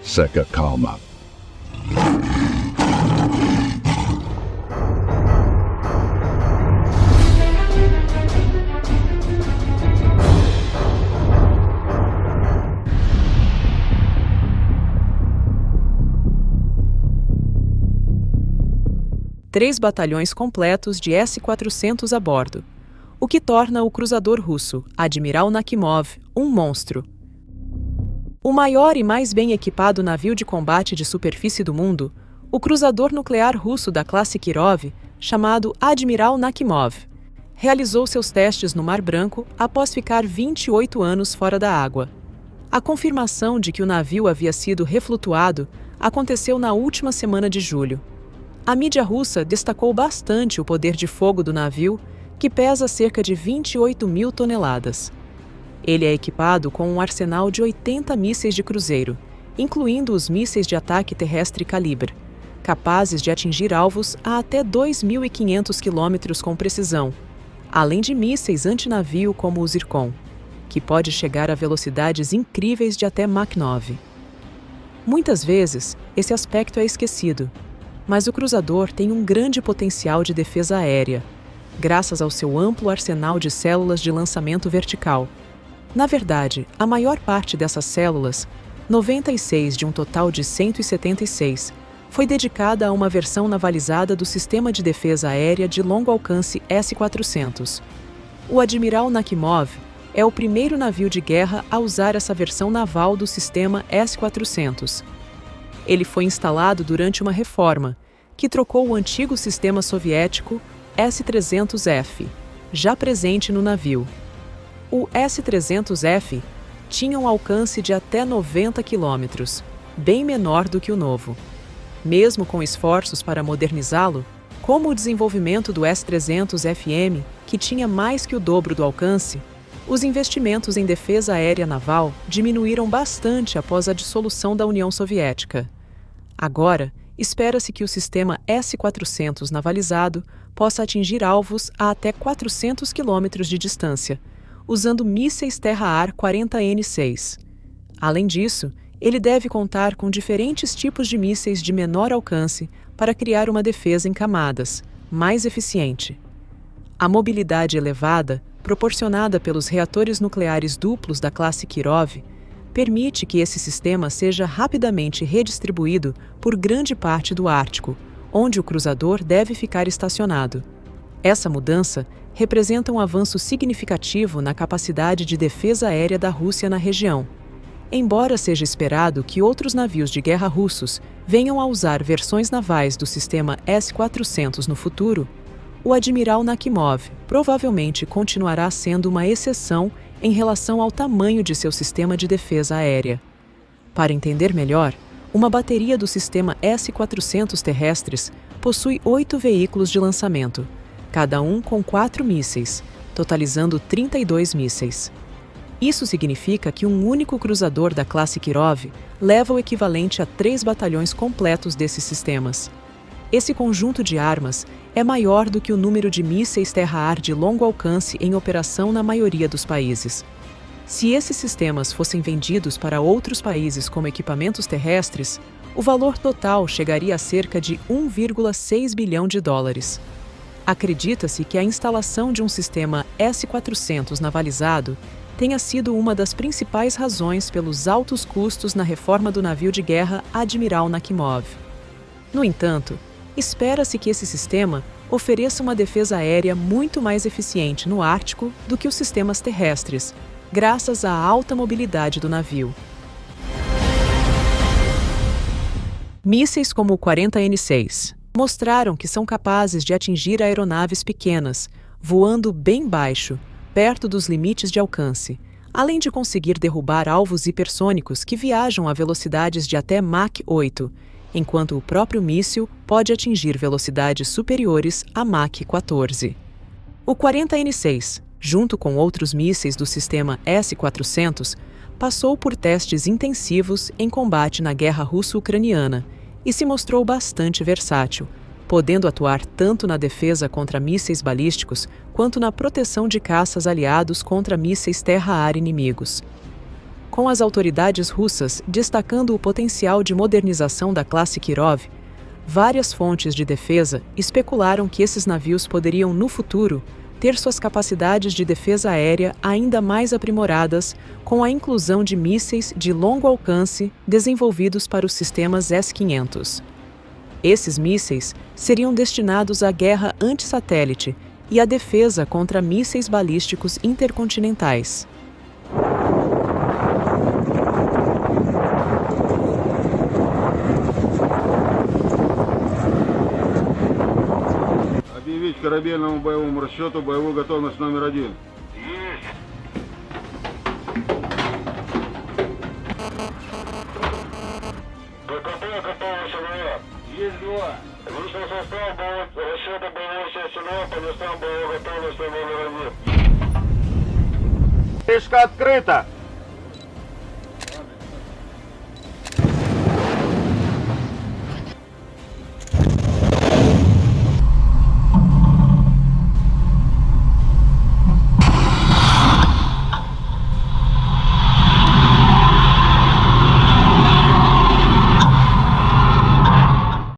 Seca calma. Três batalhões completos de S-400 a bordo, o que torna o cruzador russo Admiral Nakhimov um monstro. O maior e mais bem equipado navio de combate de superfície do mundo, o cruzador nuclear russo da classe Kirov, chamado Admiral Nakhimov, realizou seus testes no Mar Branco após ficar 28 anos fora da água. A confirmação de que o navio havia sido reflutuado aconteceu na última semana de julho. A mídia russa destacou bastante o poder de fogo do navio, que pesa cerca de 28 mil toneladas. Ele é equipado com um arsenal de 80 mísseis de cruzeiro, incluindo os mísseis de ataque terrestre Kalibr, capazes de atingir alvos a até 2.500 quilômetros com precisão, além de mísseis antinavio como o Zircon, que pode chegar a velocidades incríveis de até Mach 9. Muitas vezes, esse aspecto é esquecido, mas o cruzador tem um grande potencial de defesa aérea, graças ao seu amplo arsenal de células de lançamento vertical. Na verdade, a maior parte dessas células, 96 de um total de 176, foi dedicada a uma versão navalizada do Sistema de Defesa Aérea de Longo Alcance S-400. O Admiral Nakhimov é o primeiro navio de guerra a usar essa versão naval do sistema S-400. Ele foi instalado durante uma reforma, que trocou o antigo sistema soviético S-300F, já presente no navio. O S-300F tinha um alcance de até 90 km, bem menor do que o novo. Mesmo com esforços para modernizá-lo, como o desenvolvimento do S-300FM, que tinha mais que o dobro do alcance, os investimentos em defesa aérea naval diminuíram bastante após a dissolução da União Soviética. Agora, espera-se que o sistema S-400 navalizado possa atingir alvos a até 400 km de distância, usando mísseis terra-ar 40N6. Além disso, ele deve contar com diferentes tipos de mísseis de menor alcance para criar uma defesa em camadas, mais eficiente. A mobilidade elevada, proporcionada pelos reatores nucleares duplos da classe Kirov, permite que esse sistema seja rapidamente redistribuído por grande parte do Ártico, onde o cruzador deve ficar estacionado. Essa mudança representa um avanço significativo na capacidade de defesa aérea da Rússia na região. Embora seja esperado que outros navios de guerra russos venham a usar versões navais do sistema S-400 no futuro, o Admiral Nakhimov provavelmente continuará sendo uma exceção em relação ao tamanho de seu sistema de defesa aérea. Para entender melhor, uma bateria do sistema S-400 terrestres possui 8 veículos de lançamento, cada um com 4 mísseis, totalizando 32 mísseis. Isso significa que um único cruzador da classe Kirov leva o equivalente a 3 batalhões completos desses sistemas. Esse conjunto de armas é maior do que o número de mísseis terra-ar de longo alcance em operação na maioria dos países. Se esses sistemas fossem vendidos para outros países como equipamentos terrestres, o valor total chegaria a cerca de 1,6 bilhão de dólares. Acredita-se que a instalação de um sistema S-400 navalizado tenha sido uma das principais razões pelos altos custos na reforma do navio de guerra Admiral Nakhimov. No entanto, espera-se que esse sistema ofereça uma defesa aérea muito mais eficiente no Ártico do que os sistemas terrestres, graças à alta mobilidade do navio. Mísseis como o 40N6 mostraram que são capazes de atingir aeronaves pequenas, voando bem baixo, perto dos limites de alcance, além de conseguir derrubar alvos hipersônicos que viajam a velocidades de até Mach 8, enquanto o próprio míssil pode atingir velocidades superiores a Mach 14. O 40N6, junto com outros mísseis do sistema S-400, passou por testes intensivos em combate na guerra russo-ucraniana e se mostrou bastante versátil, podendo atuar tanto na defesa contra mísseis balísticos quanto na proteção de caças aliados contra mísseis terra-ar inimigos. com as autoridades russas destacando o potencial de modernização da classe Kirov, várias fontes de defesa especularam que esses navios poderiam, no futuro, ter suas capacidades de defesa aérea ainda mais aprimoradas com a inclusão de mísseis de longo alcance desenvolvidos para os sistemas S-500. Esses mísseis seriam destinados à guerra anti-satélite e à defesa contra mísseis balísticos intercontinentais. Объявить корабельному боевому расчету боевую готовность номер 1. Есть. БКП готовы СНВ. Есть 2. Личный состав расчета боевой части СНВ по местам боевой готовности номер 1. Крышка открыта.